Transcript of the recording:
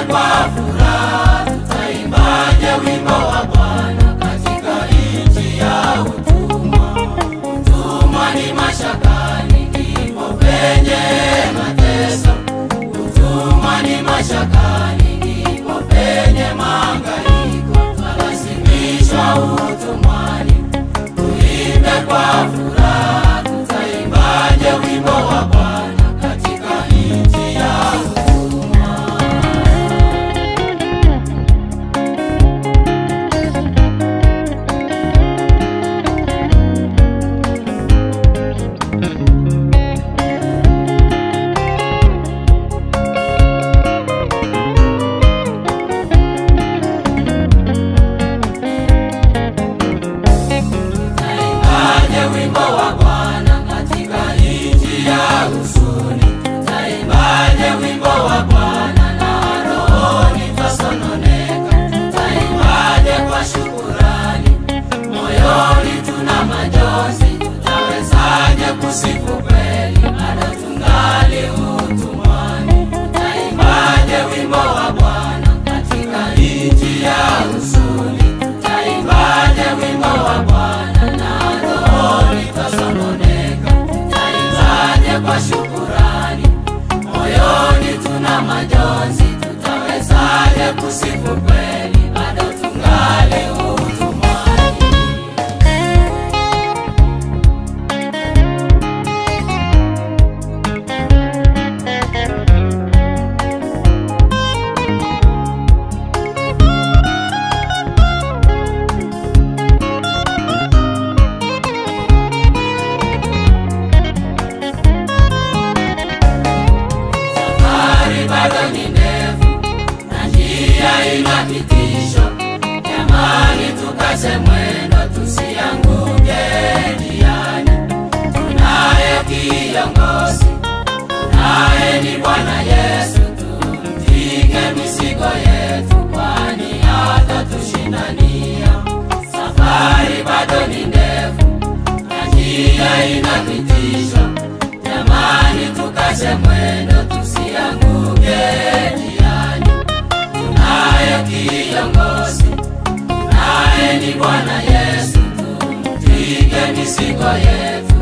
kwa furaha tutaimbaje wimbo wa Bwana katika nchi ya utumwa. Utumwa ni mashakani, ndipo penye mateso. Utumwa ni mashakani, ndipo penye mahangaiko. Twalazimishwa utumwani, tuimbe kwa furaha tutaimbaje wimbo wa Bwana katika nchi ya wimbo wa Bwana katika nchi ya huzuni. Taimbaje wimbo wa Bwana na rohoni twasononeka. Taimbaje kwa shukurani, moyoni tuna majonzi. Tutawezaje kusifu kweli, bado tungali utumwani. Taimbaje wimbo wa Bwana katika nchi ya huzuni. Taimbaje wimbo wa Bwana na twasononeka. Tutaimbaje kwa shukurani, moyoni tuna majonzi. Tutawezaje kusifu kweli, bado tungali utumwani. Bado ni ndefu na njia ina vitisho. Jamani, tukaze mwendo tusianguke njiani. Tunaye kiongozi, naye ni Bwana Yesu. Tumtwike mizigo yetu, kwani hatatushindania. Safari bado ni ndefu na njia ina vitisho. Jamani, tukaze mwendo tusianguke njiani. Tunaye kiongozi, naye ni Bwana Yesu. Tumtwike mizigo yetu,